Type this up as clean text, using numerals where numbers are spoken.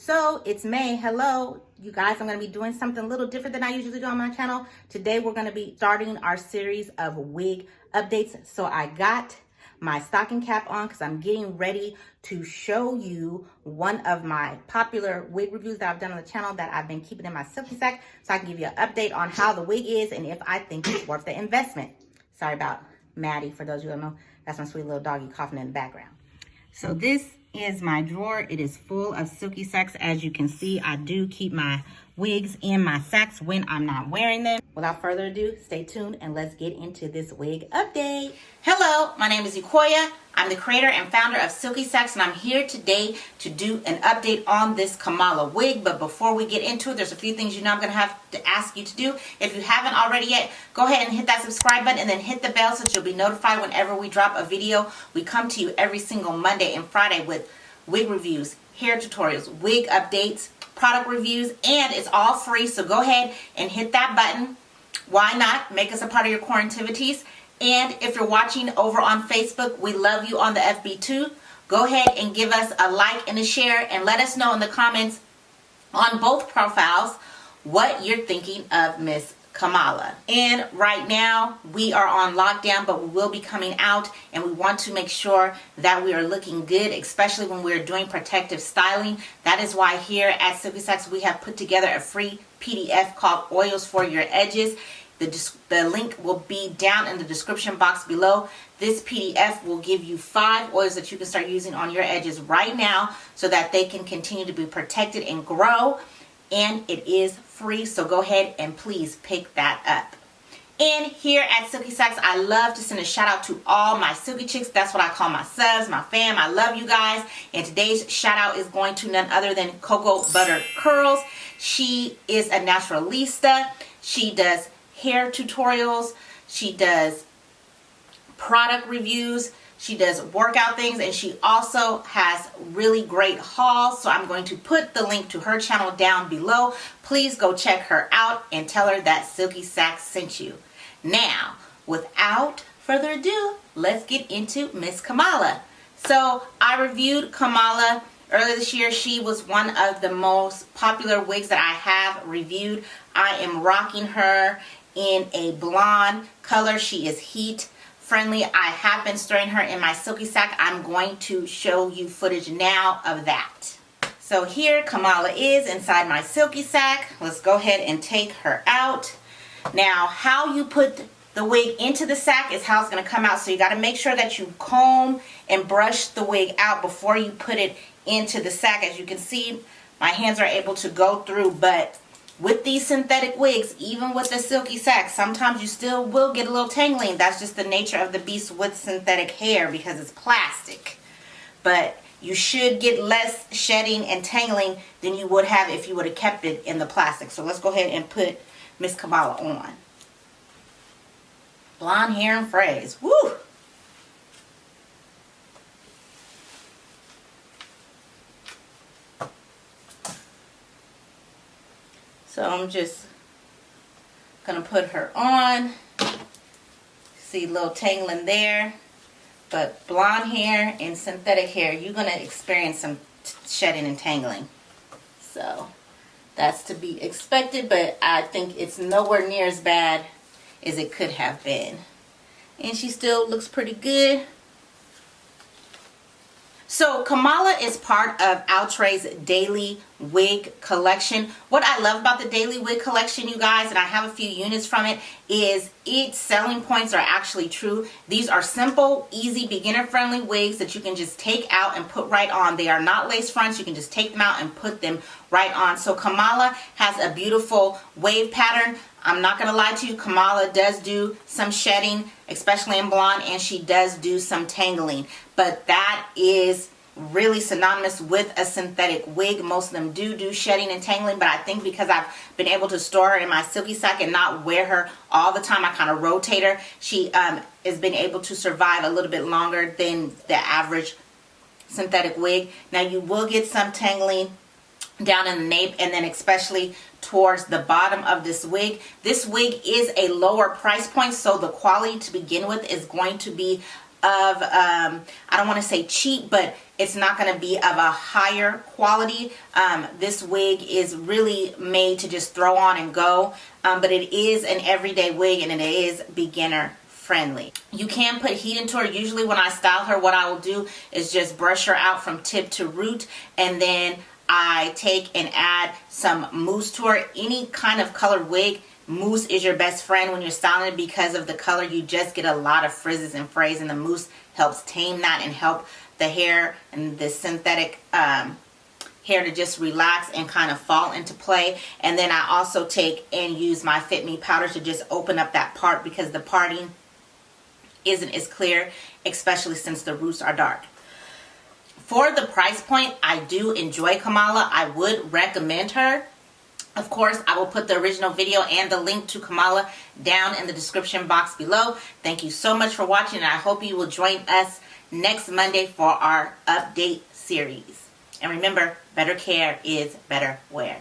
So it's May. Hello, you guys. I'm going to be doing something a little different than I usually do on my channel. Today we're going to be starting our series of wig updates. So I got my stocking cap on because I'm getting ready to show you one of my popular wig reviews that I've done on the channel that I've been keeping in my Silky sack, so I can give you an update on how the wig is and if I think it's worth the investment. Sorry about Maddie, for those of you who don't know. That's my sweet little doggy coughing in the background. So this is my drawer. It is full of Silky sacks. As you can see, I do keep my wigs in my sacks when I'm not wearing them. Without further ado, stay tuned and let's get into this wig update. Hello, my name is Ukoya. I'm the creator and founder of Silky Sacks, and I'm here today to do an update on this Kamala wig. But before we get into it, there's a few things you know I'm going to have to ask you to do. If you haven't already yet, go ahead and hit that subscribe button and then hit the bell so that you'll be notified whenever we drop a video. We come to you every single Monday and Friday with wig reviews, hair tutorials, wig updates, product reviews, and it's all free. So go ahead and hit that button. Why not? Make us a part of your quarantivities. And if you're watching over on Facebook, we love you on the FB too. Go ahead and give us a like and a share and let us know in the comments on both profiles what you're thinking of Miss Kamala. And right now we are on lockdown, but we will be coming out, and we want to make sure that we are looking good, especially when we're doing protective styling. That is why here at Silky Sacks we have put together a free PDF called Oils for Your Edges. The link will be down in the description box below. This PDF will give you 5 oils that you can start using on your edges right now so that they can continue to be protected and grow. And it is free, so go ahead and please pick that up. And here at Silky Sacks, I love to send a shout out to all my Silky chicks. That's what I call my subs, my fam. I love you guys. And today's shout out is going to none other than Cocoa Butter Curls. She is a naturalista. She does hair tutorials, she does product reviews, she does workout things, and she also has really great hauls. So I'm going to put the link to her channel down below. Please go check her out and tell her that Silky Sacks sent you. Now, without further ado, let's get into Miss Kamala. So I reviewed Kamala earlier this year. She was one of the most popular wigs that I have reviewed. I am rocking her in a blonde color. She is heat friendly. I have been storing her in my Silky sack. I'm going to show you footage now of that. So here Kamala is inside my Silky sack. Let's go ahead and take her out. Now, how you put the wig into the sack is how it's going to come out. So you got to make sure that you comb and brush the wig out before you put it into the sack. As you can see, my hands are able to go through, but with these synthetic wigs, even with the Silky sack, sometimes you still will get a little tangling. That's just the nature of the beast with synthetic hair because it's plastic. But you should get less shedding and tangling than you would have if you would have kept it in the plastic. So let's go ahead and put Miss Kamala on. Blonde hair and frays. Woo! So I'm just going to put her on. See a little tangling there. But blonde hair and synthetic hair, you're going to experience some shedding and tangling. So that's to be expected, but I think it's nowhere near as bad as it could have been. And she still looks pretty good. So Kamala is part of Outre's Daily Wig Collection. What I love about the Daily Wig Collection, you guys, and I have a few units from it, is its selling points are actually true. These are simple, easy, beginner-friendly wigs that you can just take out and put right on. They are not lace fronts. You can just take them out and put them right on. So Kamala has a beautiful wave pattern. I'm not going to lie to you, Kamala does do some shedding, especially in blonde, and she does do some tangling. But that is really synonymous with a synthetic wig. Most of them do shedding and tangling, but I think because I've been able to store her in my Silky sack and not wear her all the time, I kind of rotate her. She has been able to survive a little bit longer than the average synthetic wig. Now you will get some tangling down in the nape, and then especially towards the bottom of this wig. This wig is a lower price point, so the quality to begin with is going to be of I don't want to say cheap, but it's not going to be of a higher quality. This wig is really made to just throw on and go, but it is an everyday wig and it is beginner friendly. You can put heat into her. Usually when I style her, what I will do is just brush her out from tip to root, and then I take and add some mousse to her. Any kind of colored wig, mousse is your best friend when you're styling it, because of the color. You just get a lot of frizzes and frays, and the mousse helps tame that and help the hair and the synthetic hair to just relax and kind of fall into play. And then I also take and use my Fit Me powder to just open up that part, because the parting isn't as clear, especially since the roots are dark. For the price point, I do enjoy Kamala. I would recommend her. Of course, I will put the original video and the link to Kamala down in the description box below. Thank you so much for watching, and I hope you will join us next Monday for our update series. And remember, better care is better wear.